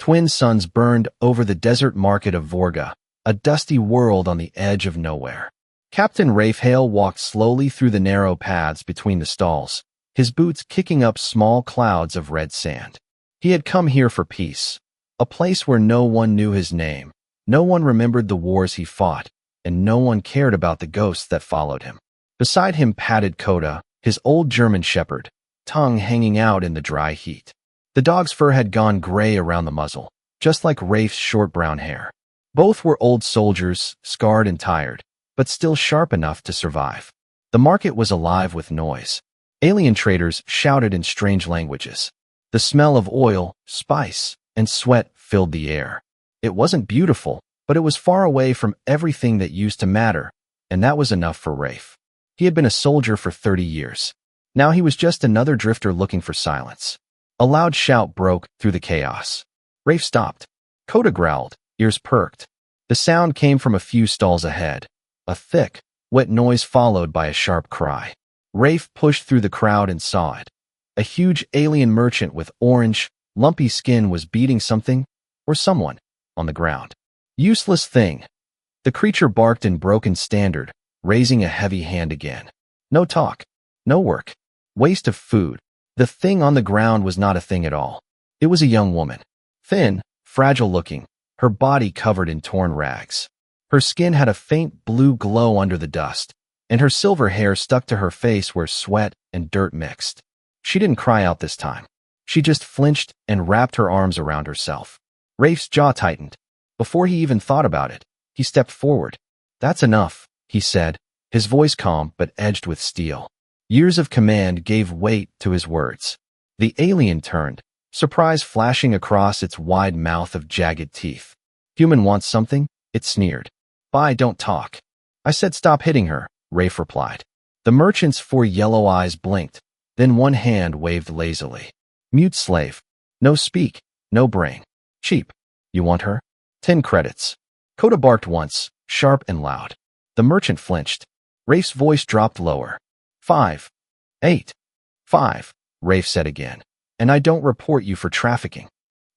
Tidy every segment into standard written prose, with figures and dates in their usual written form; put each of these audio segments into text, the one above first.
Twin suns burned over the desert market of Vorga, a dusty world on the edge of nowhere. Captain Rafe Hale walked slowly through the narrow paths between the stalls, his boots kicking up small clouds of red sand. He had come here for peace, a place where no one knew his name, no one remembered the wars he fought, and no one cared about the ghosts that followed him. Beside him padded Coda, his old German shepherd, tongue hanging out in the dry heat. The dog's fur had gone gray around the muzzle, just like Rafe's short brown hair. Both were old soldiers, scarred and tired, but still sharp enough to survive. The market was alive with noise. Alien traders shouted in strange languages. The smell of oil, spice, and sweat filled the air. It wasn't beautiful, but it was far away from everything that used to matter, and that was enough for Rafe. He had been a soldier for 30 years. Now he was just another drifter looking for silence. A loud shout broke through the chaos. Rafe stopped. Coda growled, ears perked. The sound came from a few stalls ahead. A thick, wet noise followed by a sharp cry. Rafe pushed through the crowd and saw it. A huge alien merchant with orange, lumpy skin was beating something, or someone, on the ground. Useless thing. The creature barked in broken standard, raising a heavy hand again. No talk. No work. Waste of food. The thing on the ground was not a thing at all. It was a young woman. Thin, fragile-looking, her body covered in torn rags. Her skin had a faint blue glow under the dust, and her silver hair stuck to her face where sweat and dirt mixed. She didn't cry out this time. She just flinched and wrapped her arms around herself. Rafe's jaw tightened. Before he even thought about it, he stepped forward. "That's enough," he said, his voice calm but edged with steel. Years of command gave weight to his words. The alien turned, surprise flashing across its wide mouth of jagged teeth. "Human wants something?" it sneered. "Bye, don't talk." "I said stop hitting her," Rafe replied. The merchant's 4 yellow eyes blinked, then one hand waved lazily. "Mute slave. No speak, no bring. Cheap. You want her? 10 credits. Coda barked once, sharp and loud. The merchant flinched. Rafe's voice dropped lower. 5. 8. 5, Rafe said again. "And I don't report you for trafficking."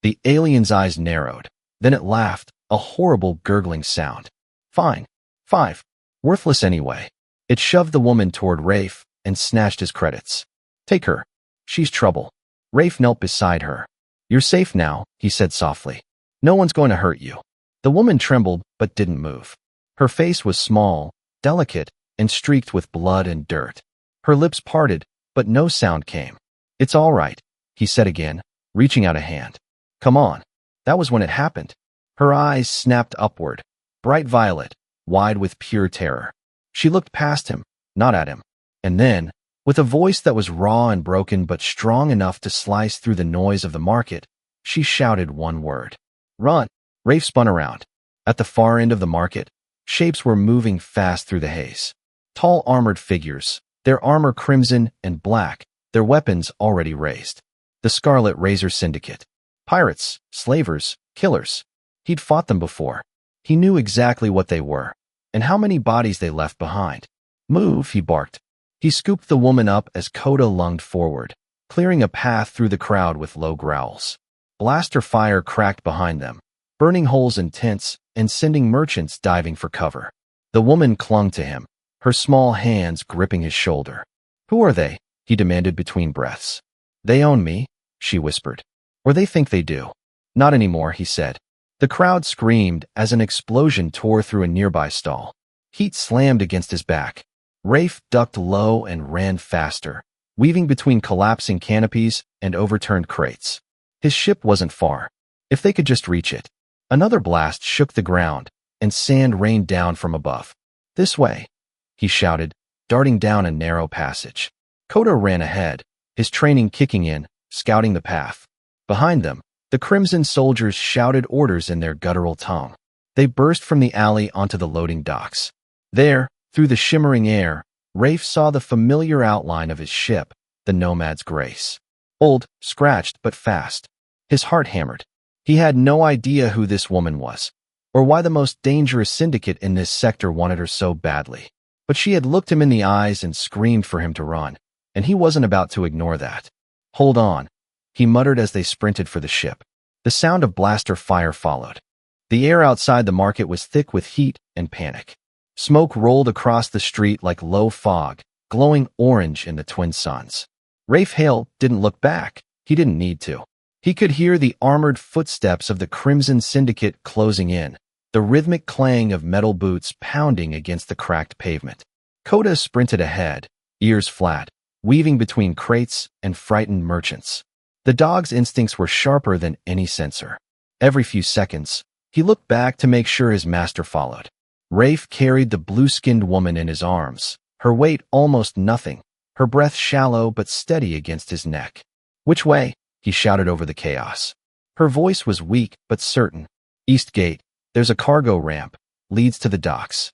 The alien's eyes narrowed. Then it laughed, a horrible gurgling sound. "Fine. 5. Worthless anyway." It shoved the woman toward Rafe and snatched his credits. "Take her. She's trouble." Rafe knelt beside her. "You're safe now," he said softly. "No one's going to hurt you." The woman trembled but didn't move. Her face was small, delicate, and streaked with blood and dirt. Her lips parted, but no sound came. "It's all right," he said again, reaching out a hand. "Come on." That was when it happened. Her eyes snapped upward, bright violet, wide with pure terror. She looked past him, not at him. And then, with a voice that was raw and broken but strong enough to slice through the noise of the market, she shouted one word. "Run!" Rafe spun around. At the far end of the market, shapes were moving fast through the haze. Tall armored figures, their armor crimson and black, their weapons already raised. The Scarlet Razor Syndicate. Pirates, slavers, killers. He'd fought them before. He knew exactly what they were, and how many bodies they left behind. "Move," he barked. He scooped the woman up as Coda lunged forward, clearing a path through the crowd with low growls. Blaster fire cracked behind them, burning holes in tents and sending merchants diving for cover. The woman clung to him, her small hands gripping his shoulder. "Who are they?" he demanded between breaths. "They own me," she whispered. "Or they think they do." "Not anymore," he said. The crowd screamed as an explosion tore through a nearby stall. Heat slammed against his back. Rafe ducked low and ran faster, weaving between collapsing canopies and overturned crates. His ship wasn't far. If they could just reach it. Another blast shook the ground, and sand rained down from above. "This way," he shouted, darting down a narrow passage. Coda ran ahead, his training kicking in, scouting the path. Behind them, the Crimson soldiers shouted orders in their guttural tongue. They burst from the alley onto the loading docks. There, through the shimmering air, Rafe saw the familiar outline of his ship, the Nomad's Grace. Old, scratched, but fast. His heart hammered. He had no idea who this woman was, or why the most dangerous syndicate in this sector wanted her so badly. But she had looked him in the eyes and screamed for him to run, and he wasn't about to ignore that. "Hold on," he muttered as they sprinted for the ship. The sound of blaster fire followed. The air outside the market was thick with heat and panic. Smoke rolled across the street like low fog, glowing orange in the twin suns. Rafe Hale didn't look back. He didn't need to. He could hear the armored footsteps of the Crimson Syndicate closing in, the rhythmic clang of metal boots pounding against the cracked pavement. Coda sprinted ahead, ears flat, weaving between crates and frightened merchants. The dog's instincts were sharper than any sensor. Every few seconds, he looked back to make sure his master followed. Rafe carried the blue-skinned woman in his arms, her weight almost nothing, her breath shallow but steady against his neck. "Which way?" he shouted over the chaos. Her voice was weak but certain. "East Gate. There's a cargo ramp. Leads to the docks."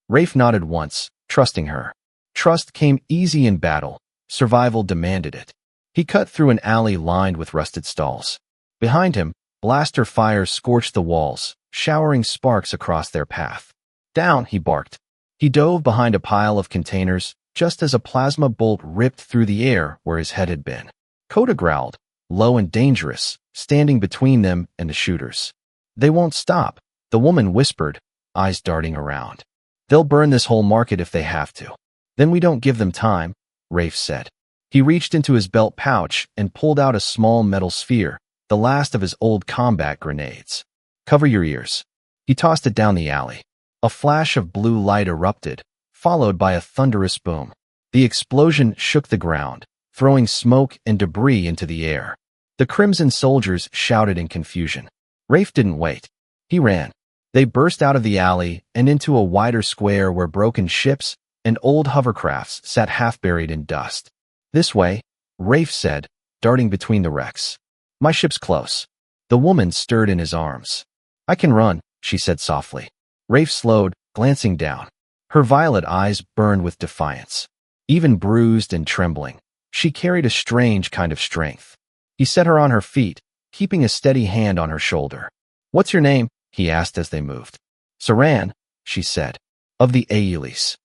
Rafe nodded once, trusting her. Trust came easy in battle. Survival demanded it. He cut through an alley lined with rusted stalls. Behind him, blaster fires scorched the walls, showering sparks across their path. "Down," he barked. He dove behind a pile of containers, just as a plasma bolt ripped through the air where his head had been. Coda growled, low and dangerous, standing between them and the shooters. "They won't stop," the woman whispered, eyes darting around. "They'll burn this whole market if they have to." "Then we don't give them time," Rafe said. He reached into his belt pouch and pulled out a small metal sphere, the last of his old combat grenades. "Cover your ears." He tossed it down the alley. A flash of blue light erupted, followed by a thunderous boom. The explosion shook the ground, throwing smoke and debris into the air. The Crimson soldiers shouted in confusion. Rafe didn't wait. He ran. They burst out of the alley and into a wider square where broken ships and old hovercrafts sat half-buried in dust. "This way," Rafe said, darting between the wrecks. "My ship's close." The woman stirred in his arms. "I can run," she said softly. Rafe slowed, glancing down. Her violet eyes burned with defiance. Even bruised and trembling, she carried a strange kind of strength. He set her on her feet, keeping a steady hand on her shoulder. "What's your name?" he asked as they moved. "Saran," she said. "Of the Aelis."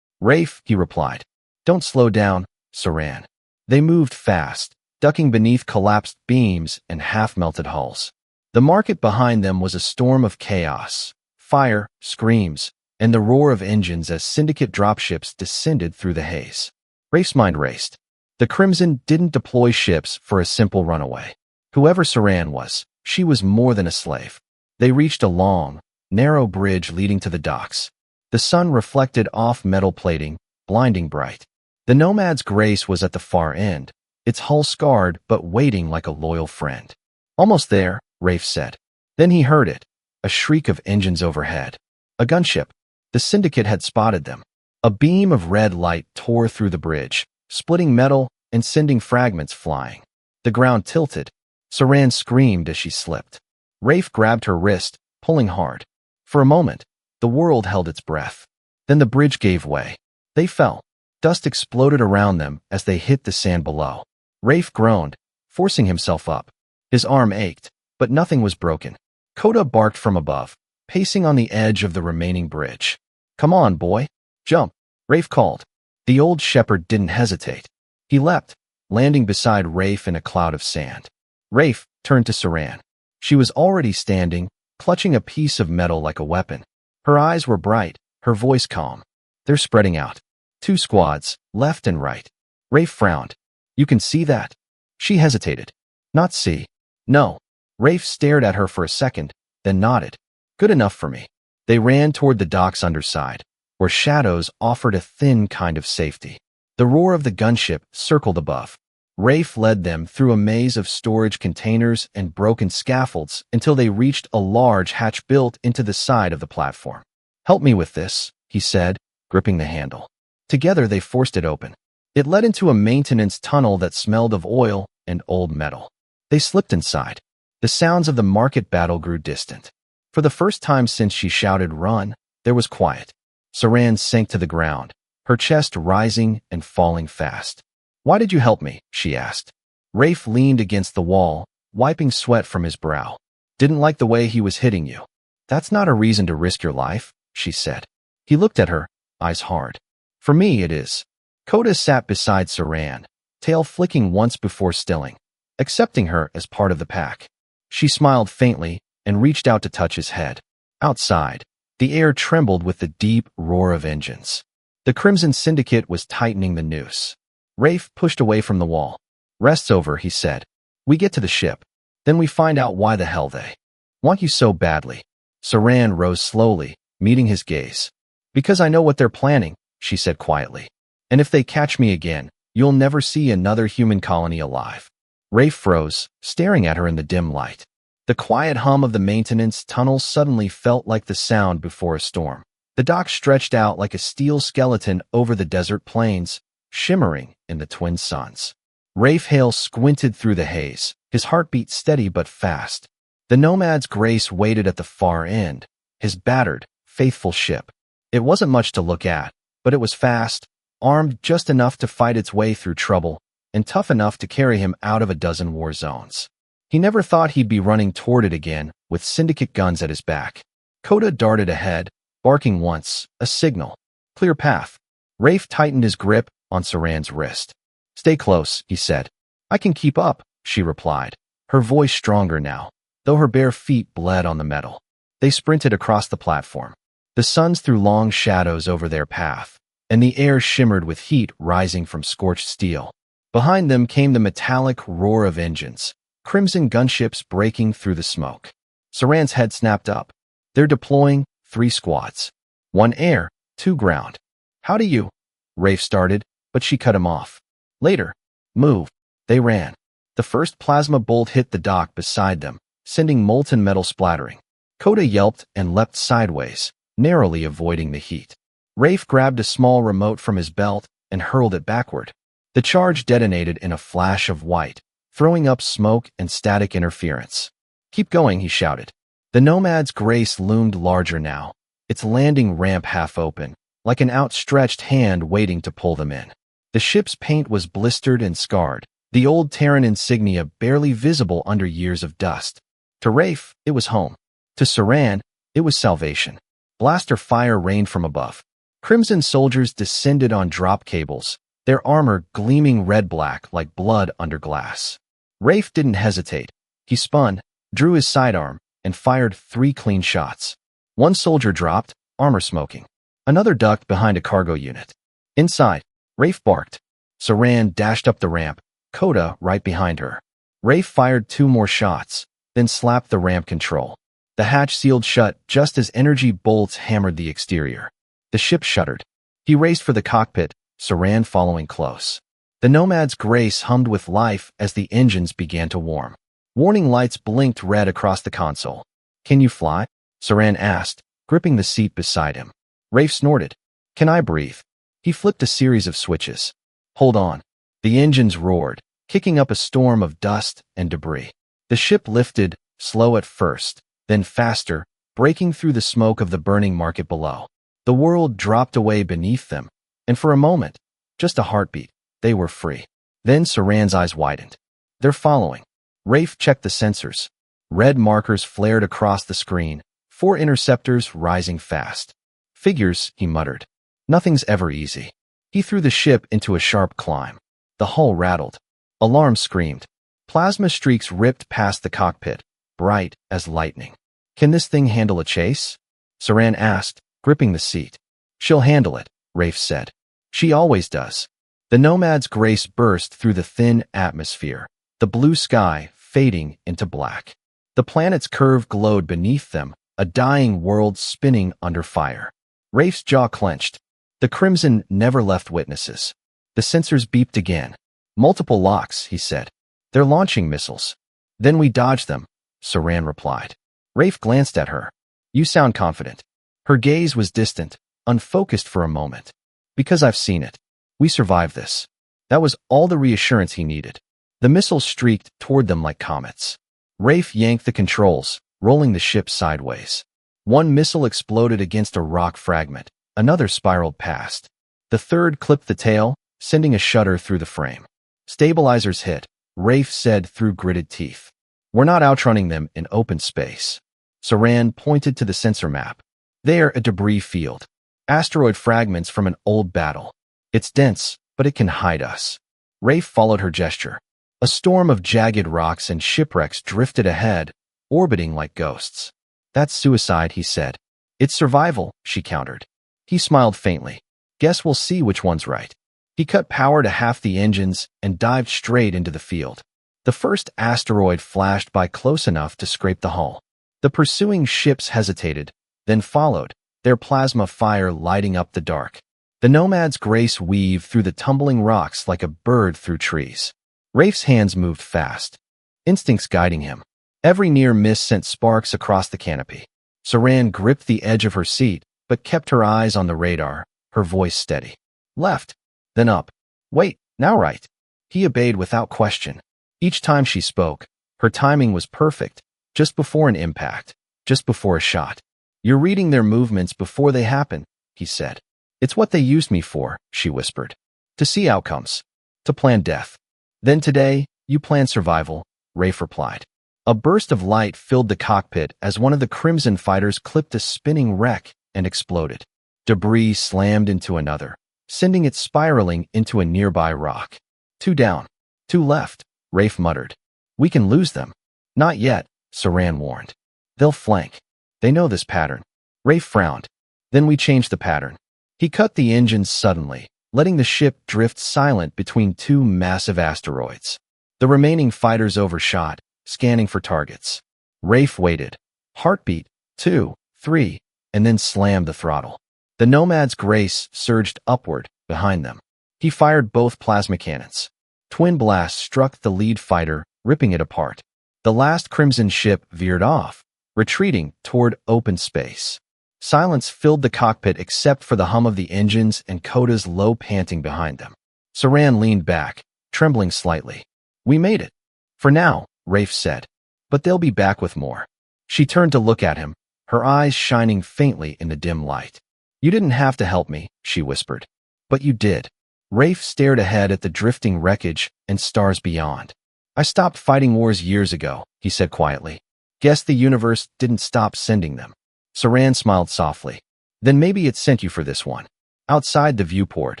"Rafe," he replied. "Don't slow down, Saran." They moved fast, ducking beneath collapsed beams and half-melted hulls. The market behind them was a storm of chaos, fire, screams, and the roar of engines as syndicate dropships descended through the haze. Rafe's mind raced. The Crimson didn't deploy ships for a simple runaway. Whoever Saran was, she was more than a slave. They reached a long, narrow bridge leading to the docks. The sun reflected off metal plating, blinding bright. The Nomad's grace was at the far end, its hull scarred but waiting like a loyal friend. "Almost there," Rafe said. Then he heard it, a shriek of engines overhead. A gunship. The syndicate had spotted them. A beam of red light tore through the bridge, splitting metal and sending fragments flying. The ground tilted. Saran screamed as she slipped. Rafe grabbed her wrist, pulling hard. For a moment, the world held its breath. Then the bridge gave way. They fell. Dust exploded around them as they hit the sand below. Rafe groaned, forcing himself up. His arm ached, but nothing was broken. Coda barked from above, pacing on the edge of the remaining bridge. "Come on, boy. Jump," Rafe called. The old shepherd didn't hesitate. He leapt, landing beside Rafe in a cloud of sand. Rafe turned to Saran. She was already standing, clutching a piece of metal like a weapon. Her eyes were bright, her voice calm. "They're spreading out. 2 squads, left and right." Rafe frowned. "You can see that?" She hesitated. "Not see." "No." Rafe stared at her for a second, then nodded. "Good enough for me." They ran toward the dock's underside, where shadows offered a thin kind of safety. The roar of the gunship circled above. Rafe led them through a maze of storage containers and broken scaffolds until they reached a large hatch built into the side of the platform. "Help me with this," he said, gripping the handle. Together they forced it open. It led into a maintenance tunnel that smelled of oil and old metal. They slipped inside. The sounds of the market battle grew distant. For the first time since she shouted "Run," there was quiet. Saran sank to the ground, her chest rising and falling fast. "Why did you help me?" she asked. Rafe leaned against the wall, wiping sweat from his brow. "Didn't like the way he was hitting you." "That's not a reason to risk your life," she said. He looked at her, eyes hard. "For me, it is." Coda sat beside Saran, tail flicking once before stilling, accepting her as part of the pack. She smiled faintly and reached out to touch his head. Outside, the air trembled with the deep roar of engines. The Crimson Syndicate was tightening the noose. Rafe pushed away from the wall. "Rest's over," he said. "We get to the ship. Then we find out why the hell they want you so badly." Saran rose slowly, meeting his gaze. "Because I know what they're planning," she said quietly. "And if they catch me again, you'll never see another human colony alive." Rafe froze, staring at her in the dim light. The quiet hum of the maintenance tunnel suddenly felt like the sound before a storm. The dock stretched out like a steel skeleton over the desert plains, shimmering in the twin suns. Rafe Hale squinted through the haze, his heartbeat steady but fast. The Nomad's Grace waited at the far end, his battered, faithful ship. It wasn't much to look at, but it was fast, armed just enough to fight its way through trouble, and tough enough to carry him out of a dozen war zones. He never thought he'd be running toward it again, with syndicate guns at his back. Coda darted ahead, barking once, a signal. Clear path. Rafe tightened his grip on Saran's wrist. "Stay close," he said. "I can keep up," she replied, her voice stronger now, though her bare feet bled on the metal. They sprinted across the platform. The suns threw long shadows over their path, and the air shimmered with heat rising from scorched steel. Behind them came the metallic roar of engines, crimson gunships breaking through the smoke. Saran's head snapped up. "They're deploying 3 squads. 1 air, 2 ground." "How do you—" Rafe started, but she cut him off. "Later. Move." They ran. The first plasma bolt hit the dock beside them, sending molten metal splattering. Coda yelped and leapt sideways, narrowly avoiding the heat. Rafe grabbed a small remote from his belt and hurled it backward. The charge detonated in a flash of white, throwing up smoke and static interference. "Keep going," he shouted. The Nomad's Grace loomed larger now, its landing ramp half open, like an outstretched hand waiting to pull them in. The ship's paint was blistered and scarred, the old Terran insignia barely visible under years of dust. To Rafe, it was home. To Saran, it was salvation. Blaster fire rained from above. Crimson soldiers descended on drop cables, their armor gleaming red-black like blood under glass. Rafe didn't hesitate. He spun, drew his sidearm, and fired 3 clean shots. 1 soldier dropped, armor smoking. Another ducked behind a cargo unit. Inside, Rafe barked. Saran dashed up the ramp, Coda right behind her. Rafe fired 2 more shots, then slapped the ramp control. The hatch sealed shut just as energy bolts hammered the exterior. The ship shuddered. He raced for the cockpit, Saran following close. The Nomad's Grace hummed with life as the engines began to warm. Warning lights blinked red across the console. "Can you fly?" Saran asked, gripping the seat beside him. Rafe snorted. "Can I breathe?" He flipped a series of switches. "Hold on." The engines roared, kicking up a storm of dust and debris. The ship lifted, slow at first, then faster, breaking through the smoke of the burning market below. The world dropped away beneath them, and for a moment, just a heartbeat, they were free. Then Saran's eyes widened. "They're following." Rafe checked the sensors. Red markers flared across the screen, 4 interceptors rising fast. "Figures," he muttered. "Nothing's ever easy." He threw the ship into a sharp climb. The hull rattled. Alarm screamed. Plasma streaks ripped past the cockpit, bright as lightning. "Can this thing handle a chase?" Saran asked, gripping the seat. "She'll handle it," Rafe said. "She always does." The Nomad's Grace burst through the thin atmosphere, the blue sky fading into black. The planet's curve glowed beneath them, a dying world spinning under fire. Rafe's jaw clenched. The crimson never left witnesses. The sensors beeped again. "Multiple locks," he said. "They're launching missiles." "Then we dodge them," Saran replied. Rafe glanced at her. "You sound confident." Her gaze was distant, unfocused for a moment. "Because I've seen it. We survived this." That was all the reassurance he needed. The missiles streaked toward them like comets. Rafe yanked the controls, rolling the ship sideways. 1 missile exploded against a rock fragment. Another spiraled past. The third clipped the tail, sending a shudder through the frame. "Stabilizers hit," Rafe said through gritted teeth. "We're not outrunning them in open space." Saran pointed to the sensor map. "There, a debris field. Asteroid fragments from an old battle. It's dense, but it can hide us." Rafe followed her gesture. A storm of jagged rocks and shipwrecks drifted ahead, orbiting like ghosts. That's suicide, he said. It's survival, she countered. He smiled faintly. Guess we'll see which one's right. He cut power to half the engines and dived straight into the field. The first asteroid flashed by close enough to scrape the hull. The pursuing ships hesitated, then followed, their plasma fire lighting up the dark. The Nomad's grace weaved through the tumbling rocks like a bird through trees. Rafe's hands moved fast, instincts guiding him. Every near miss sent sparks across the canopy. Saran gripped the edge of her seat, but kept her eyes on the radar, her voice steady. Left, then up. Wait, now right. He obeyed without question. Each time she spoke, her timing was perfect, just before an impact, just before a shot. You're reading their movements before they happen, he said. It's what they used me for, she whispered. To see outcomes. To plan death. Then today, you plan survival, Rafe replied. A burst of light filled the cockpit as one of the Crimson fighters clipped a spinning wreck and exploded. Debris slammed into another, sending it spiraling into a nearby rock. 2 down. 2 left, Rafe muttered. We can lose them. Not yet, Saran warned. They'll flank. They know this pattern. Rafe frowned. Then we changed the pattern. He cut the engines suddenly, letting the ship drift silent between 2 massive asteroids. The remaining fighters overshot, scanning for targets. Rafe waited. Heartbeat, 2, 3, and then slammed the throttle. The Nomad's grace surged upward, behind them. He fired both plasma cannons. Twin blasts struck the lead fighter, ripping it apart. The last Crimson ship veered off, retreating toward open space. Silence filled the cockpit except for the hum of the engines and Koda's low panting behind them. Saran leaned back, trembling slightly. We made it. For now, Rafe said. But they'll be back with more. She turned to look at him, her eyes shining faintly in the dim light. You didn't have to help me, she whispered. But you did. Rafe stared ahead at the drifting wreckage and stars beyond. I stopped fighting wars years ago, he said quietly. Guess the universe didn't stop sending them. Saran smiled softly. Then maybe it sent you for this one. Outside the viewport,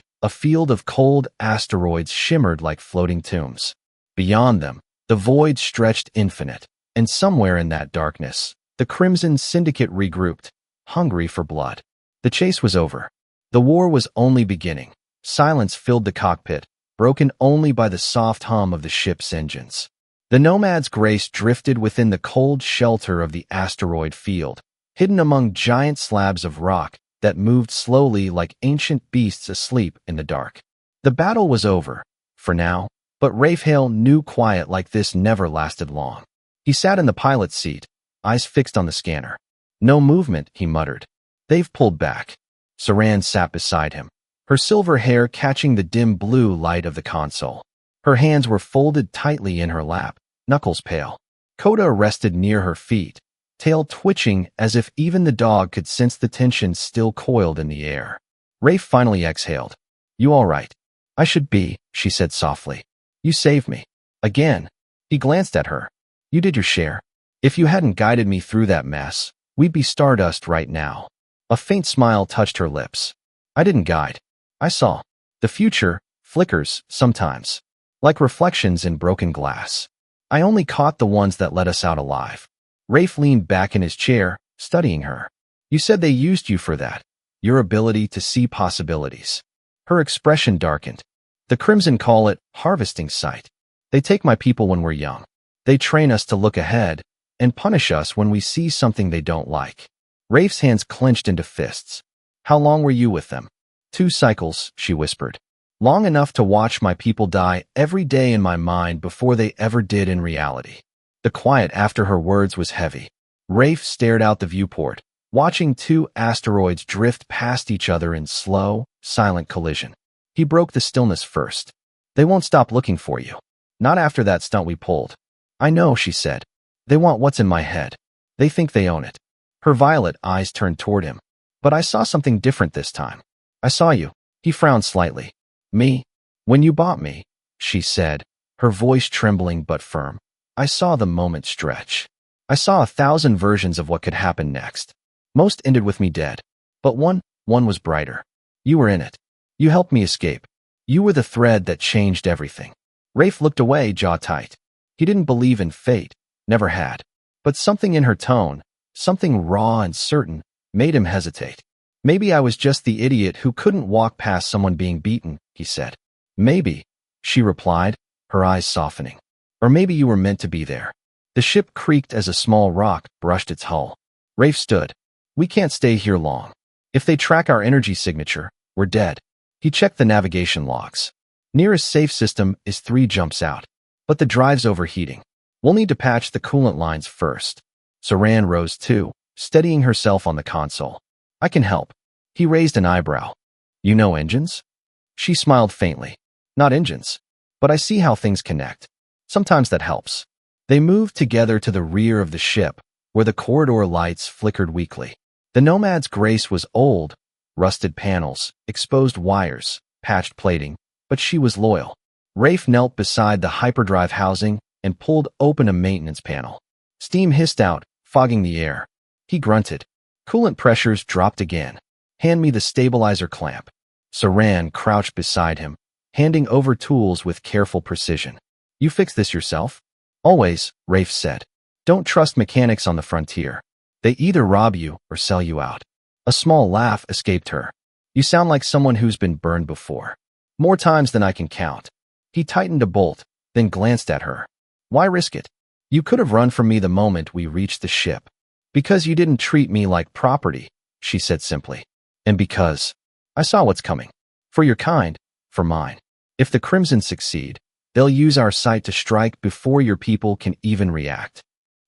a field of cold asteroids shimmered like floating tombs. Beyond them, the void stretched infinite, and somewhere in that darkness, the Crimson Syndicate regrouped, hungry for blood. The chase was over. The war was only beginning. Silence filled the cockpit, broken only by the soft hum of the ship's engines. The Nomad's grace drifted within the cold shelter of the asteroid field, hidden among giant slabs of rock that moved slowly like ancient beasts asleep in the dark. The battle was over, for now, but Rafe Hale knew quiet like this never lasted long. He sat in the pilot's seat, eyes fixed on the scanner. No movement, he muttered. They've pulled back. Saran sat beside him, her silver hair catching the dim blue light of the console. Her hands were folded tightly in her lap, knuckles pale. Koda rested near her feet, tail twitching as if even the dog could sense the tension still coiled in the air. Rafe finally exhaled. You all right? I should be, she said softly. You saved me. Again. He glanced at her. You did your share. If you hadn't guided me through that mess, we'd be stardust right now. A faint smile touched her lips. I didn't guide. I saw. The future flickers sometimes, like reflections in broken glass. I only caught the ones that let us out alive. Rafe leaned back in his chair, studying her. You said they used you for that, your ability to see possibilities. Her expression darkened. The Crimson call it harvesting sight. They take my people when we're young. They train us to look ahead and punish us when we see something they don't like. Rafe's hands clenched into fists. How long were you with them? 2 cycles, she whispered. Long enough to watch my people die every day in my mind before they ever did in reality. The quiet after her words was heavy. Rafe stared out the viewport, watching 2 asteroids drift past each other in slow, silent collision. He broke the stillness first. They won't stop looking for you. Not after that stunt we pulled. I know, she said. They want what's in my head. They think they own it. Her violet eyes turned toward him. But I saw something different this time. I saw you. He frowned slightly. Me? When you bought me, she said, her voice trembling but firm. I saw the moment stretch. I saw 1,000 versions of what could happen next. Most ended with me dead. But one was brighter. You were in it. You helped me escape. You were the thread that changed everything. Rafe looked away, jaw tight. He didn't believe in fate. Never had. But something in her tone, something raw and certain, made him hesitate. Maybe I was just the idiot who couldn't walk past someone being beaten, he said. Maybe, she replied, her eyes softening. Or maybe you were meant to be there. The ship creaked as a small rock brushed its hull. Rafe stood. We can't stay here long. If they track our energy signature, we're dead. He checked the navigation logs. Nearest safe system is 3 jumps out. But the drive's overheating. We'll need to patch the coolant lines first. Saran rose too, steadying herself on the console. I can help. He raised an eyebrow. You know engines? She smiled faintly. Not engines. But I see how things connect. Sometimes that helps. They moved together to the rear of the ship, where the corridor lights flickered weakly. The Nomad's grace was old, rusted panels, exposed wires, patched plating, but she was loyal. Rafe knelt beside the hyperdrive housing and pulled open a maintenance panel. Steam hissed out, fogging the air. He grunted. Coolant pressures dropped again. Hand me the stabilizer clamp. Saran crouched beside him, handing over tools with careful precision. You fix this yourself? Always, Rafe said. Don't trust mechanics on the frontier. They either rob you or sell you out. A small laugh escaped her. You sound like someone who's been burned before. More times than I can count. He tightened a bolt, then glanced at her. Why risk it? You could have run from me the moment we reached the ship. Because you didn't treat me like property, she said simply. And because I saw what's coming. For your kind, for mine. If the Crimson succeed, they'll use our site to strike before your people can even react.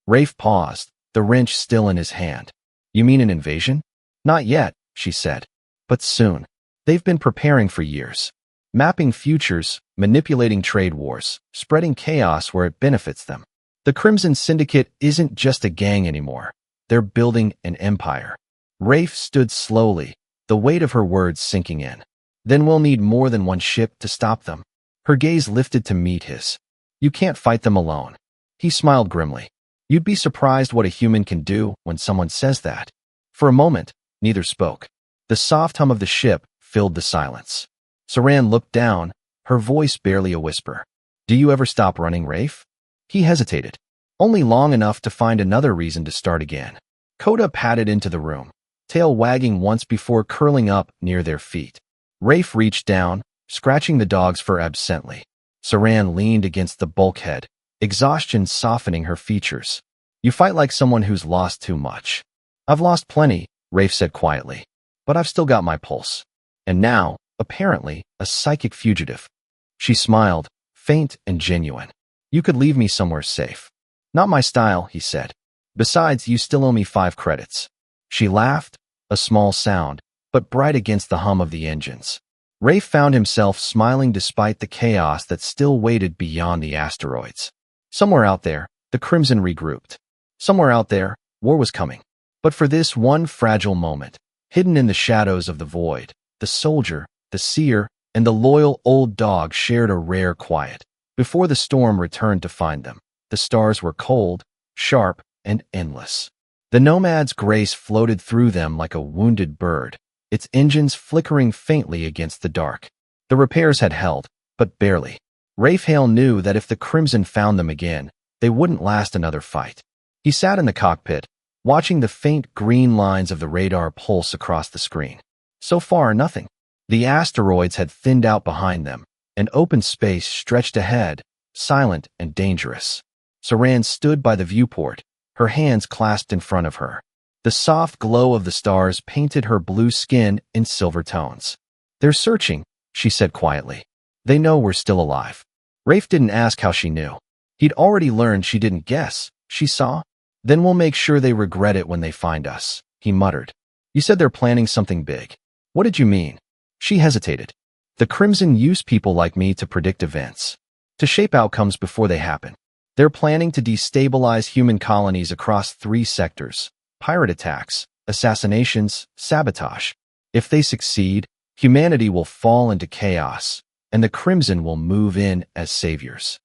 Rafe paused, the wrench still in his hand. You mean an invasion? Not yet, she said. But soon. They've been preparing for years. Mapping futures, manipulating trade wars, spreading chaos where it benefits them. The Crimson Syndicate isn't just a gang anymore. They're building an empire. Rafe stood slowly, the weight of her words sinking in. Then we'll need more than one ship to stop them. Her gaze lifted to meet his. You can't fight them alone. He smiled grimly. You'd be surprised what a human can do when someone says that. For a moment, neither spoke. The soft hum of the ship filled the silence. Saran looked down, her voice barely a whisper. Do you ever stop running, Rafe? He hesitated. Only long enough to find another reason to start again. Coda padded into the room, tail wagging once before curling up near their feet. Rafe reached down, scratching the dog's fur absently. Saran leaned against the bulkhead, exhaustion softening her features. You fight like someone who's lost too much. I've lost plenty, Rafe said quietly. But I've still got my pulse. And now, apparently, a psychic fugitive. She smiled, faint and genuine. You could leave me somewhere safe. Not my style, he said. Besides, you still owe me 5 credits. She laughed, a small sound, but bright against the hum of the engines. Rafe found himself smiling despite the chaos that still waited beyond the asteroids. Somewhere out there, the Crimson regrouped. Somewhere out there, war was coming. But for this one fragile moment, hidden in the shadows of the void, the soldier, the seer, and the loyal old dog shared a rare quiet. Before the storm returned to find them, the stars were cold, sharp, and endless. The Nomad's grace floated through them like a wounded bird, its engines flickering faintly against the dark. The repairs had held, but barely. Rafe Hale knew that if the Crimson found them again, they wouldn't last another fight. He sat in the cockpit, watching the faint green lines of the radar pulse across the screen. So far, nothing. The asteroids had thinned out behind them, and open space stretched ahead, silent and dangerous. Saran stood by the viewport, her hands clasped in front of her. The soft glow of the stars painted her blue skin in silver tones. They're searching, she said quietly. They know we're still alive. Rafe didn't ask how she knew. He'd already learned she didn't guess. She saw. Then we'll make sure they regret it when they find us, he muttered. You said they're planning something big. What did you mean? She hesitated. The Crimson use people like me to predict events, to shape outcomes before they happen. They're planning to destabilize human colonies across 3 sectors: pirate attacks, assassinations, sabotage. If they succeed, humanity will fall into chaos, and the Crimson will move in as saviors.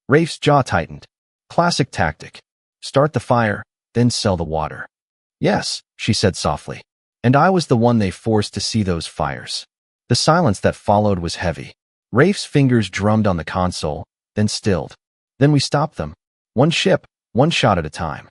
Rafe's jaw tightened. Classic tactic. Start the fire, then sell the water. Yes, she said softly. And I was the one they forced to see those fires. The silence that followed was heavy. Rafe's fingers drummed on the console, then stilled. Then we stopped them. One ship, one shot at a time.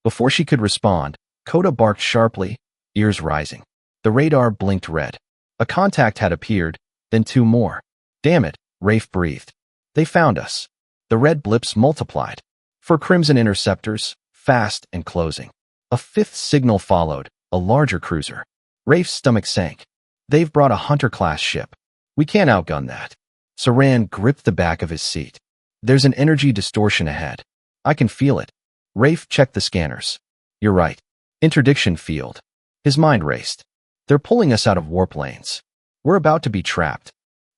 Before she could respond, Coda barked sharply, ears rising. The radar blinked red. A contact had appeared, then two more. Damn it, Rafe breathed. They found us. The red blips multiplied. For Crimson interceptors, fast and closing. A fifth signal followed, a larger cruiser. Rafe's stomach sank. They've brought a Hunter-class ship. We can't outgun that. Saran gripped the back of his seat. There's an energy distortion ahead. I can feel it. Rafe checked the scanners. You're right. Interdiction field. His mind raced. They're pulling us out of warp lanes. We're about to be trapped.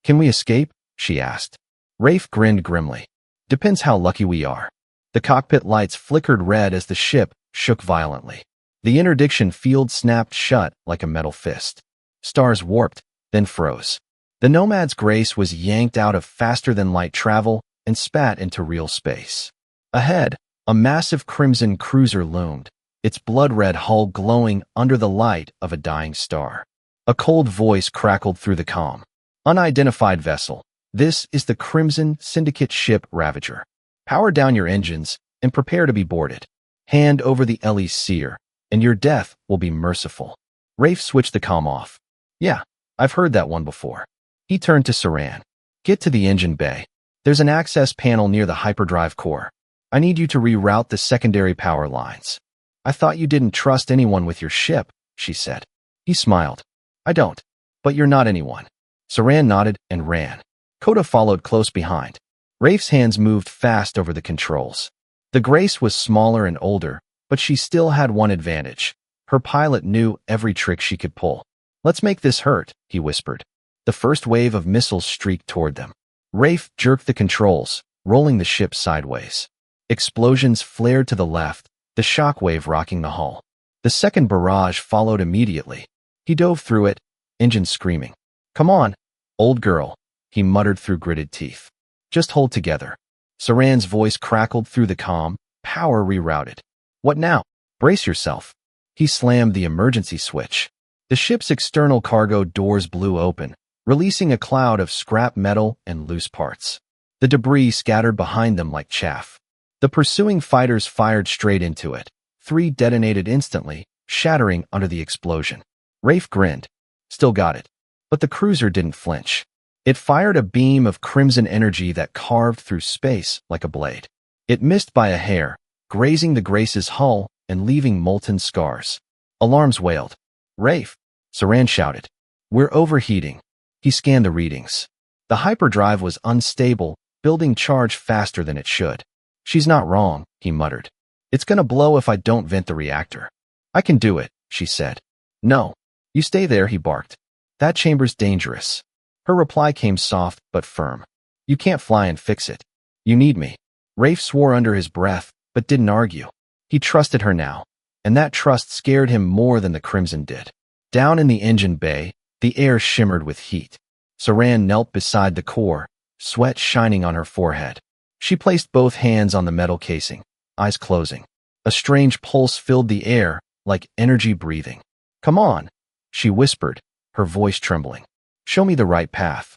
Can we escape? She asked. Rafe grinned grimly. Depends how lucky we are. The cockpit lights flickered red as the ship shook violently. The interdiction field snapped shut like a metal fist. Stars warped, then froze. The Nomad's grace was yanked out of faster-than-light travel and spat into real space. Ahead, a massive crimson cruiser loomed, its blood-red hull glowing under the light of a dying star. A cold voice crackled through the comm. Unidentified vessel. This is the Crimson Syndicate ship Ravager. Power down your engines and prepare to be boarded. Hand over the Ellie's seer, and your death will be merciful. Rafe switched the comm off. Yeah, I've heard that one before. He turned to Saran. Get to the engine bay. There's an access panel near the hyperdrive core. I need you to reroute the secondary power lines. I thought you didn't trust anyone with your ship, she said. He smiled. I don't. But you're not anyone. Saran nodded and ran. Coda followed close behind. Rafe's hands moved fast over the controls. The Grace was smaller and older, but she still had one advantage. Her pilot knew every trick she could pull. Let's make this hurt, he whispered. The first wave of missiles streaked toward them. Rafe jerked the controls, rolling the ship sideways. Explosions flared to the left, the shockwave rocking the hull. The second barrage followed immediately. He dove through it, engine screaming. Come on, old girl, he muttered through gritted teeth. Just hold together. Saran's voice crackled through the comm, power rerouted. What now? Brace yourself. He slammed the emergency switch. The ship's external cargo doors blew open, releasing a cloud of scrap metal and loose parts. The debris scattered behind them like chaff. The pursuing fighters fired straight into it. 3 detonated instantly, shattering under the explosion. Rafe grinned. Still got it. But the cruiser didn't flinch. It fired a beam of crimson energy that carved through space like a blade. It missed by a hair, grazing the Grace's hull and leaving molten scars. Alarms wailed. Rafe, Saran shouted. We're overheating. He scanned the readings. The hyperdrive was unstable, building charge faster than it should. She's not wrong, he muttered. It's gonna blow if I don't vent the reactor. I can do it, she said. No. You stay there, he barked. That chamber's dangerous. Her reply came soft but firm. You can't fly and fix it. You need me. Rafe swore under his breath, but didn't argue. He trusted her now, and that trust scared him more than the Crimson did. Down in the engine bay, the air shimmered with heat. Saran knelt beside the core, sweat shining on her forehead. She placed both hands on the metal casing, eyes closing. A strange pulse filled the air, like energy breathing. Come on, she whispered, her voice trembling. Show me the right path.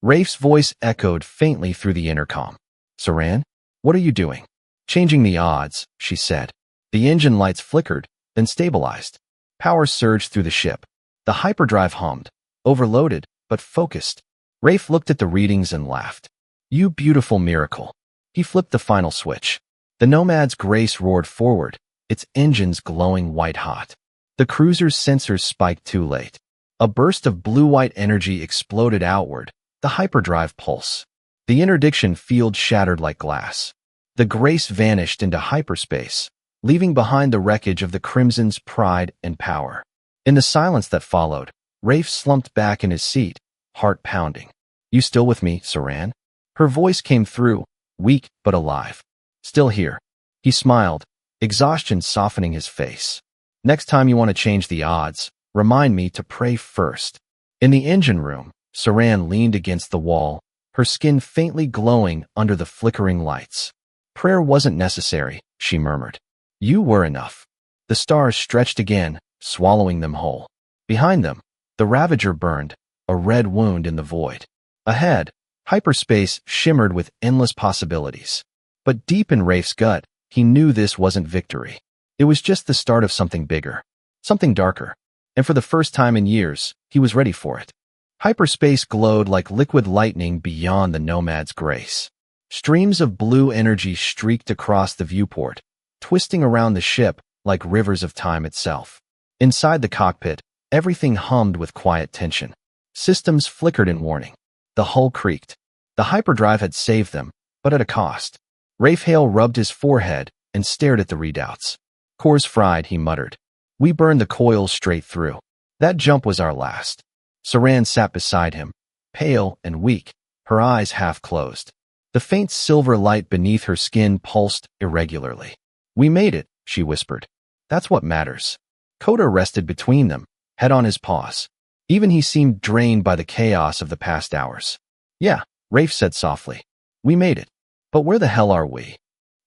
Rafe's voice echoed faintly through the intercom. Saran, what are you doing? Changing the odds, she said. The engine lights flickered, then stabilized. Power surged through the ship. The hyperdrive hummed, overloaded, but focused. Rafe looked at the readings and laughed. You beautiful miracle. He flipped the final switch. The Nomad's Grace roared forward, its engines glowing white-hot. The cruiser's sensors spiked too late. A burst of blue-white energy exploded outward, the hyperdrive pulse. The interdiction field shattered like glass. The Grace vanished into hyperspace, leaving behind the wreckage of the Crimson's pride and power. In the silence that followed, Rafe slumped back in his seat, heart pounding. You still with me, Saran? Her voice came through, weak but alive. Still here. He smiled, exhaustion softening his face. Next time you want to change the odds, remind me to pray first. In the engine room, Saran leaned against the wall, her skin faintly glowing under the flickering lights. Prayer wasn't necessary, she murmured. You were enough. The stars stretched again, swallowing them whole. Behind them, the Ravager burned, a red wound in the void. Ahead, hyperspace shimmered with endless possibilities. But deep in Rafe's gut, he knew this wasn't victory. It was just the start of something bigger, something darker. And for the first time in years, he was ready for it. Hyperspace glowed like liquid lightning beyond the Nomad's grace. Streams of blue energy streaked across the viewport, twisting around the ship like rivers of time itself. Inside the cockpit, everything hummed with quiet tension. Systems flickered in warning. The hull creaked. The hyperdrive had saved them, but at a cost. Rafe Hale rubbed his forehead and stared at the readouts. Cores fried, he muttered. We burned the coils straight through. That jump was our last. Saran sat beside him, pale and weak, her eyes half closed. The faint silver light beneath her skin pulsed irregularly. We made it, she whispered. That's what matters. Coda rested between them, head on his paws. Even he seemed drained by the chaos of the past hours. Yeah, Rafe said softly. We made it. But where the hell are we?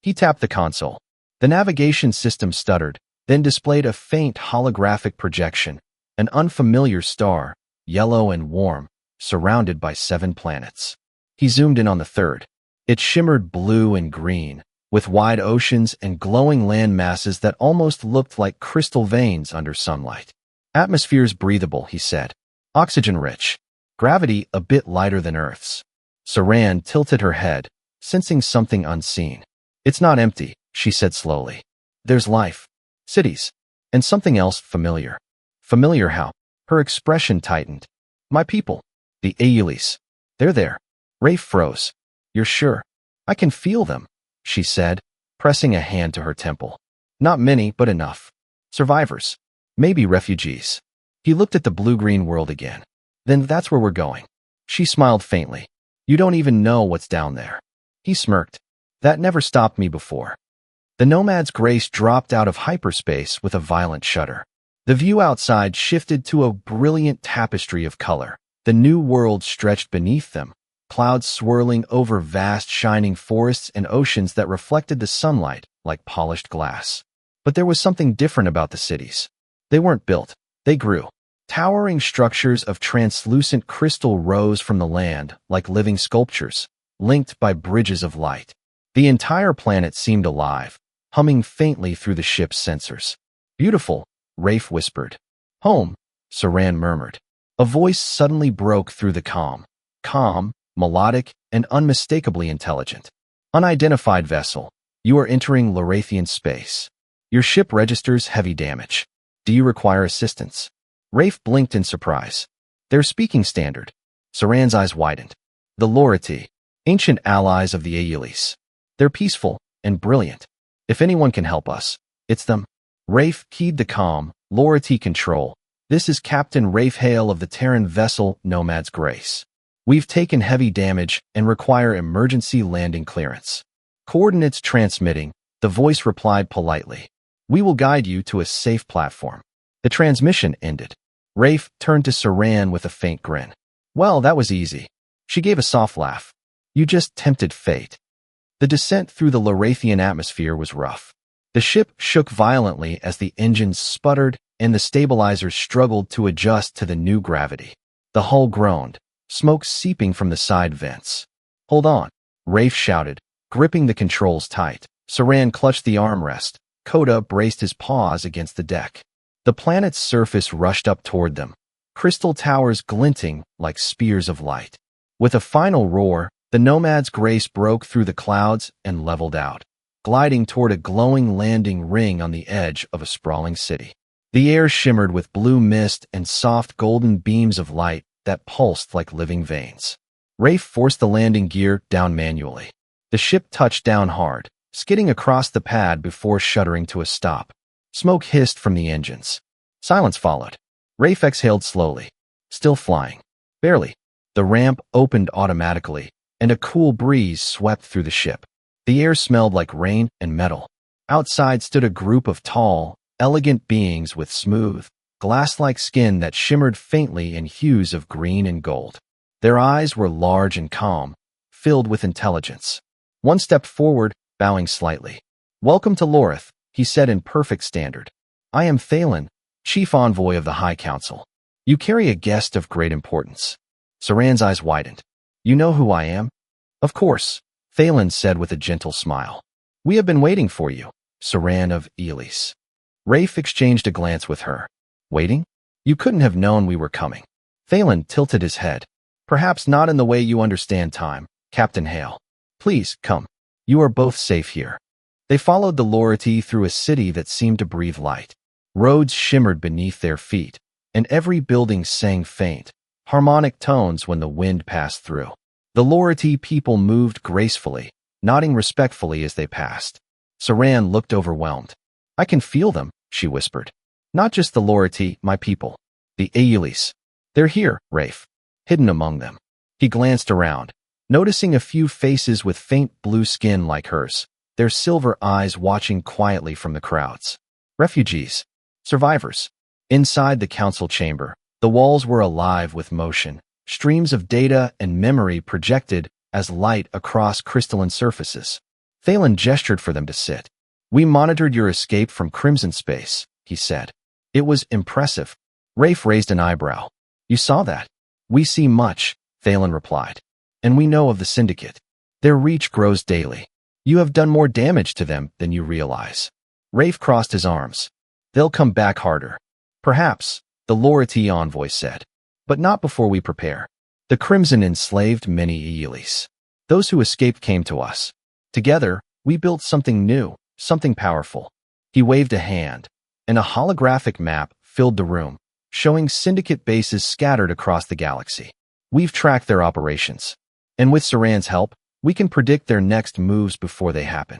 He tapped the console. The navigation system stuttered, then displayed a faint holographic projection, an unfamiliar star, yellow and warm, surrounded by 7 planets. He zoomed in on the third. It shimmered blue and green, with wide oceans and glowing land masses that almost looked like crystal veins under sunlight. Atmosphere's breathable, he said. Oxygen-rich. Gravity a bit lighter than Earth's. Saran tilted her head, sensing something unseen. It's not empty, she said slowly. There's life. Cities. And something else familiar. Familiar how? Her expression tightened. My people. The Aeolis. They're there. Rafe froze. You're sure? I can feel them, she said, pressing a hand to her temple. Not many, but enough. Survivors. Maybe refugees. He looked at the blue-green world again. Then that's where we're going. She smiled faintly. You don't even know what's down there. He smirked. That never stopped me before. The Nomad's grace dropped out of hyperspace with a violent shudder. The view outside shifted to a brilliant tapestry of color. The new world stretched beneath them, clouds swirling over vast shining forests and oceans that reflected the sunlight like polished glass. But there was something different about the cities. They weren't built, they grew. Towering structures of translucent crystal rose from the land like living sculptures, linked by bridges of light. The entire planet seemed alive, humming faintly through the ship's sensors. Beautiful, Rafe whispered. Home, Saran murmured. A voice suddenly broke through the calm. Calm, melodic, and unmistakably intelligent. Unidentified vessel, you are entering Lorathian space. Your ship registers heavy damage. Do you require assistance? Rafe blinked in surprise. Their speaking standard. Saran's eyes widened. The Lorati, ancient allies of the Aeolis. They're peaceful and brilliant. If anyone can help us, it's them. Rafe keyed the comm. Lorati control. This is Captain Rafe Hale of the Terran vessel Nomad's Grace. We've taken heavy damage and require emergency landing clearance. Coordinates transmitting. The voice replied politely. We will guide you to a safe platform. The transmission ended. Rafe turned to Saran with a faint grin. Well, that was easy. She gave a soft laugh. You just tempted fate. The descent through the Lorathian atmosphere was rough. The ship shook violently as the engines sputtered and the stabilizers struggled to adjust to the new gravity. The hull groaned, smoke seeping from the side vents. Hold on, Rafe shouted, gripping the controls tight. Saran clutched the armrest. Coda braced his paws against the deck. The planet's surface rushed up toward them, crystal towers glinting like spears of light. With a final roar, the Nomad's Grace broke through the clouds and leveled out, gliding toward a glowing landing ring on the edge of a sprawling city. The air shimmered with blue mist and soft golden beams of light that pulsed like living veins. Rafe forced the landing gear down manually. The ship touched down hard, skidding across the pad before shuddering to a stop. Smoke hissed from the engines. Silence followed. Rafe exhaled slowly. Still flying. Barely. The ramp opened automatically, and a cool breeze swept through the ship. The air smelled like rain and metal. Outside stood a group of tall, elegant beings with smooth, glass-like skin that shimmered faintly in hues of green and gold. Their eyes were large and calm, filled with intelligence. One stepped forward, bowing slightly. Welcome to Lorith, he said in perfect standard. I am Thalen, Chief Envoy of the High Council. You carry a guest of great importance. Saran's eyes widened. You know who I am? Of course, Thalen said with a gentle smile. We have been waiting for you, Saran of Aeolis. Rafe exchanged a glance with her. Waiting? You couldn't have known we were coming. Thalen tilted his head. Perhaps not in the way you understand time, Captain Hale. Please, come. You are both safe here. They followed the Lority through a city that seemed to breathe light. Roads shimmered beneath their feet, and every building sang faint, harmonic tones when the wind passed through. The Lority people moved gracefully, nodding respectfully as they passed. Saran looked overwhelmed. I can feel them, she whispered. Not just the Lority, my people. The Aelis. They're here, Rafe. Hidden among them. He glanced around, noticing a few faces with faint blue skin like hers, their silver eyes watching quietly from the crowds. Refugees. Survivors. Inside the council chamber, the walls were alive with motion, streams of data and memory projected as light across crystalline surfaces. Thalen gestured for them to sit. We monitored your escape from Crimson Space, he said. It was impressive. Rafe raised an eyebrow. You saw that? We see much, Thalen replied. And we know of the syndicate. Their reach grows daily. You have done more damage to them than you realize. Rafe crossed his arms. They'll come back harder. Perhaps, the Lority envoy said. But not before we prepare. The Crimson enslaved many Aelis. Those who escaped came to us. Together, we built something new, something powerful. He waved a hand, and a holographic map filled the room, showing syndicate bases scattered across the galaxy. We've tracked their operations. And with Saran's help, we can predict their next moves before they happen.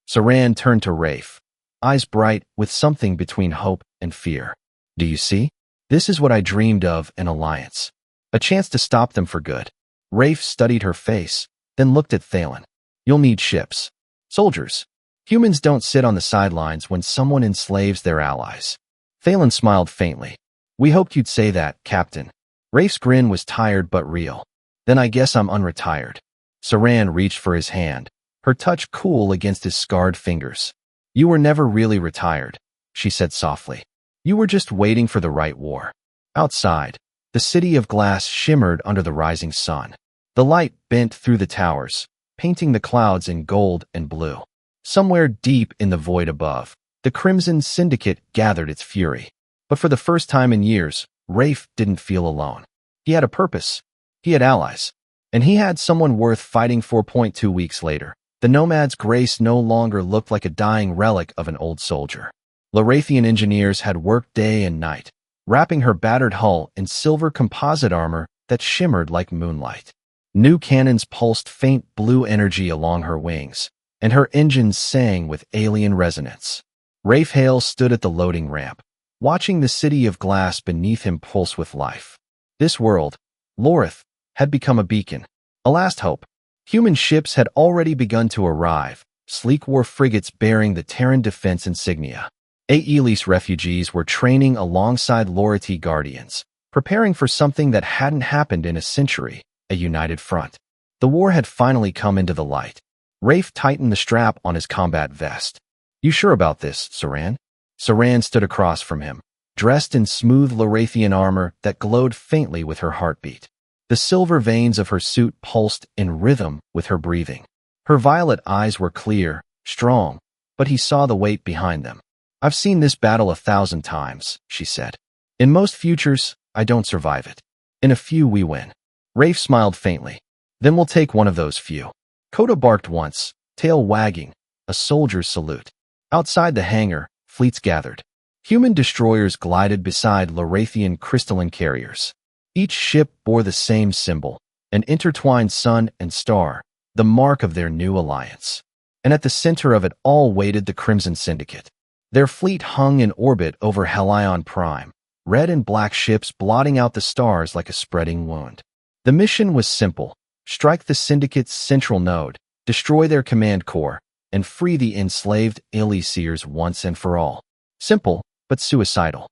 Saran turned to Rafe, eyes bright with something between hope and fear. Do you see? This is what I dreamed of, an alliance. A chance to stop them for good. Rafe studied her face, then looked at Thalen. You'll need ships. Soldiers. Humans don't sit on the sidelines when someone enslaves their allies. Thalen smiled faintly. We hoped you'd say that, Captain. Rafe's grin was tired but real. Then I guess I'm unretired. Saran reached for his hand, her touch cool against his scarred fingers. You were never really retired, she said softly. You were just waiting for the right war. Outside, the city of glass shimmered under the rising sun. The light bent through the towers, painting the clouds in gold and blue. Somewhere deep in the void above, the Crimson Syndicate gathered its fury. But for the first time in years, Rafe didn't feel alone. He had a purpose. He had allies. And he had someone worth fighting for. 2 weeks later, the Nomad's grace no longer looked like a dying relic of an old soldier. Lorathian engineers had worked day and night, wrapping her battered hull in silver composite armor that shimmered like moonlight. New cannons pulsed faint blue energy along her wings, and her engines sang with alien resonance. Rafe Hale stood at the loading ramp, watching the city of glass beneath him pulse with life. This world, Lorith, had become a beacon, a last hope. Human ships had already begun to arrive, sleek war frigates bearing the Terran defense insignia. Aelis refugees were training alongside Lority guardians, preparing for something that hadn't happened in a century, a united front. The war had finally come into the light. Rafe tightened the strap on his combat vest. You sure about this, Saran? Saran stood across from him, dressed in smooth Lorathian armor that glowed faintly with her heartbeat. The silver veins of her suit pulsed in rhythm with her breathing. Her violet eyes were clear, strong, but he saw the weight behind them. I've seen this battle 1,000 times, she said. In most futures, I don't survive it. In a few, we win. Rafe smiled faintly. Then we'll take one of those few. Coda barked once, tail wagging, a soldier's salute. Outside the hangar, fleets gathered. Human destroyers glided beside Lorathian crystalline carriers. Each ship bore the same symbol, an intertwined sun and star, the mark of their new alliance. And at the center of it all waited the Crimson Syndicate. Their fleet hung in orbit over Helion Prime, red and black ships blotting out the stars like a spreading wound. The mission was simple: strike the Syndicate's central node, destroy their command core, and free the enslaved Elysiers once and for all. Simple, but suicidal.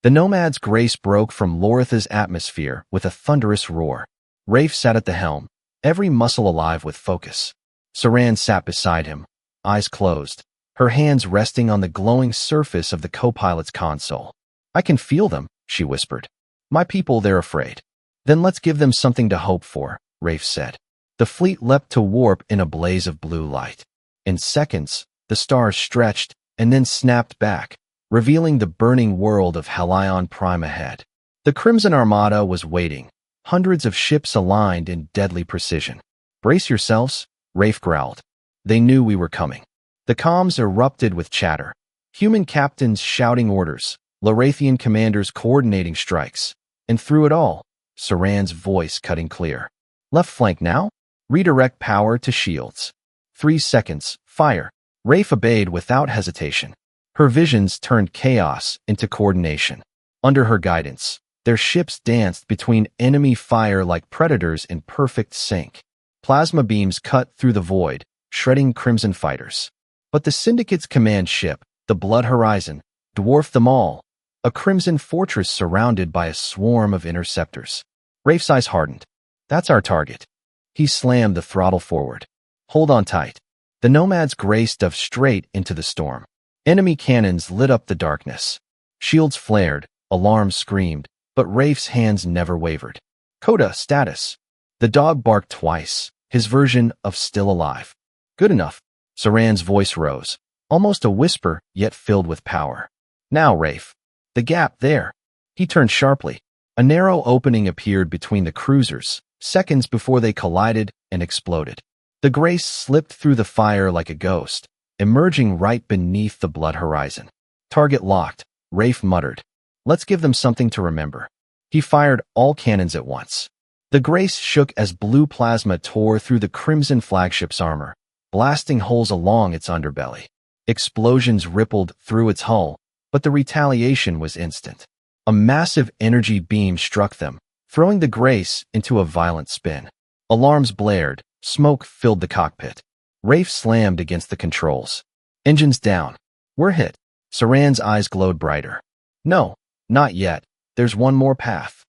The Nomad's grace broke from Loritha's atmosphere with a thunderous roar. Rafe sat at the helm, every muscle alive with focus. Saran sat beside him, eyes closed, her hands resting on the glowing surface of the co-pilot's console. I can feel them, she whispered. My people, they're afraid. Then let's give them something to hope for, Rafe said. The fleet leapt to warp in a blaze of blue light. In seconds, the stars stretched and then snapped back, revealing the burning world of Halion Prime ahead. The Crimson Armada was waiting, hundreds of ships aligned in deadly precision. "Brace yourselves," Rafe growled. They knew we were coming. The comms erupted with chatter. Human captains shouting orders, Lorathian commanders coordinating strikes. And through it all, Saran's voice cutting clear. "Left flank now? Redirect power to shields. 3 seconds, fire." Rafe obeyed without hesitation. Her visions turned chaos into coordination. Under her guidance, their ships danced between enemy fire like predators in perfect sync. Plasma beams cut through the void, shredding Crimson fighters. But the Syndicate's command ship, the Blood Horizon, dwarfed them all, a Crimson fortress surrounded by a swarm of interceptors. Rafe's eyes hardened. "That's our target." He slammed the throttle forward. "Hold on tight." The Nomads Grace dove straight into the storm. Enemy cannons lit up the darkness. Shields flared, alarms screamed, but Rafe's hands never wavered. "Coda, status." The dog barked twice, his version of still alive. "Good enough." Saran's voice rose, almost a whisper, yet filled with power. "Now, Rafe." The gap there. He turned sharply. A narrow opening appeared between the cruisers, seconds before they collided and exploded. The Grace slipped through the fire like a ghost, emerging right beneath the Blood Horizon. "Target locked," Rafe muttered. "Let's give them something to remember." He fired all cannons at once. The Grace shook as blue plasma tore through the Crimson flagship's armor, blasting holes along its underbelly. Explosions rippled through its hull, but the retaliation was instant. A massive energy beam struck them, throwing the Grace into a violent spin. Alarms blared, smoke filled the cockpit. Rafe slammed against the controls. "Engines down. We're hit." Saran's eyes glowed brighter. "No, not yet. There's one more path."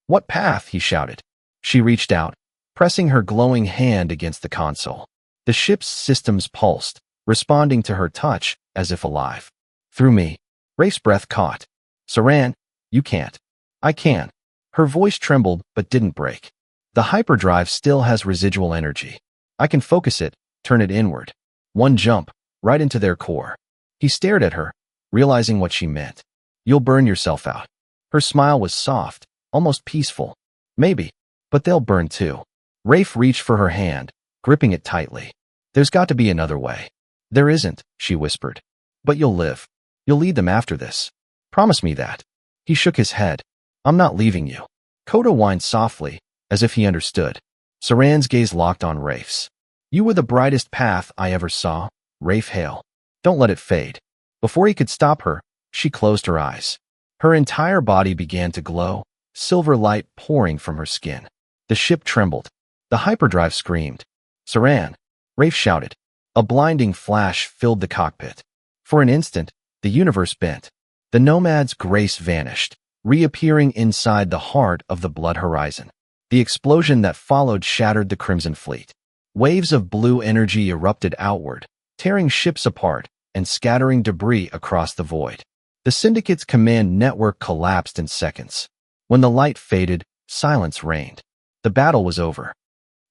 "What path?" he shouted. She reached out, pressing her glowing hand against the console. The ship's systems pulsed, responding to her touch as if alive. "Through me." Rafe's breath caught. "Saran, you can't." "I can." Her voice trembled but didn't break. "The hyperdrive still has residual energy. I can focus it, turn it inward." One jump, right into their core. He stared at her, realizing what she meant. "You'll burn yourself out." Her smile was soft, almost peaceful. "Maybe, but they'll burn too." Rafe reached for her hand, gripping it tightly. "There's got to be another way." "There isn't," she whispered. "But you'll live. You'll lead them after this. Promise me that." He shook his head. "I'm not leaving you." Coda whined softly, as if he understood. Saran's gaze locked on Rafe's. "You were the brightest path I ever saw, Rafe Hale. Don't let it fade." Before he could stop her, she closed her eyes. Her entire body began to glow, silver light pouring from her skin. The ship trembled. The hyperdrive screamed. "Saran!" Rafe shouted. A blinding flash filled the cockpit. For an instant, the universe bent. The Nomad's Grace vanished, reappearing inside the heart of the Blood Horizon. The explosion that followed shattered the Crimson Fleet. Waves of blue energy erupted outward, tearing ships apart and scattering debris across the void. The Syndicate's command network collapsed in seconds. When the light faded, silence reigned. The battle was over.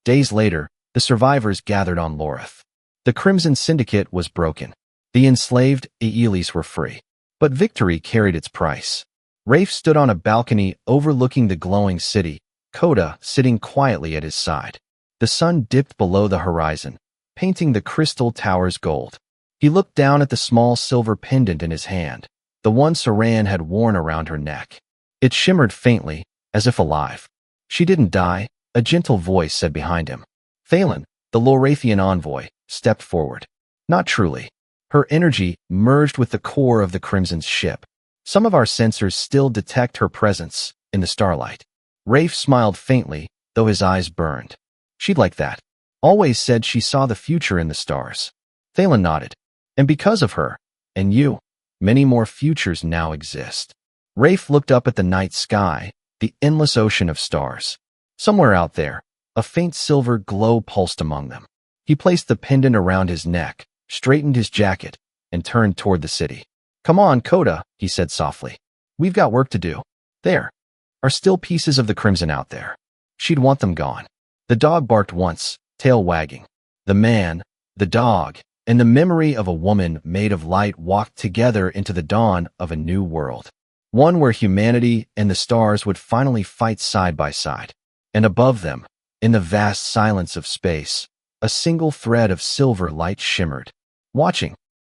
Days later, the survivors gathered on Lorith. The Crimson Syndicate was broken. The enslaved Aelis were free. But victory carried its price. Rafe stood on a balcony overlooking the glowing city, Coda sitting quietly at his side. The sun dipped below the horizon, painting the crystal towers gold. He looked down at the small silver pendant in his hand, the one Saran had worn around her neck. It shimmered faintly, as if alive. "She didn't die," a gentle voice said behind him. Thalen, the Lorathian envoy, stepped forward. "Not truly." Her energy merged with the core of the Crimson's ship. "Some of our sensors still detect her presence in the starlight." Rafe smiled faintly, though his eyes burned. "She'd like that. Always said she saw the future in the stars." Thalen nodded. "And because of her, and you, many more futures now exist." Rafe looked up at the night sky, the endless ocean of stars. Somewhere out there, a faint silver glow pulsed among them. He placed the pendant around his neck, straightened his jacket, and turned toward the city. "Come on, Coda," he said softly. "We've got work to do. There are still pieces of the Crimson out there. She'd want them gone." The dog barked once, tail wagging. The man, the dog, and the memory of a woman made of light walked together into the dawn of a new world. One where humanity and the stars would finally fight side by side. And above them, in the vast silence of space, a single thread of silver light shimmered. Watching,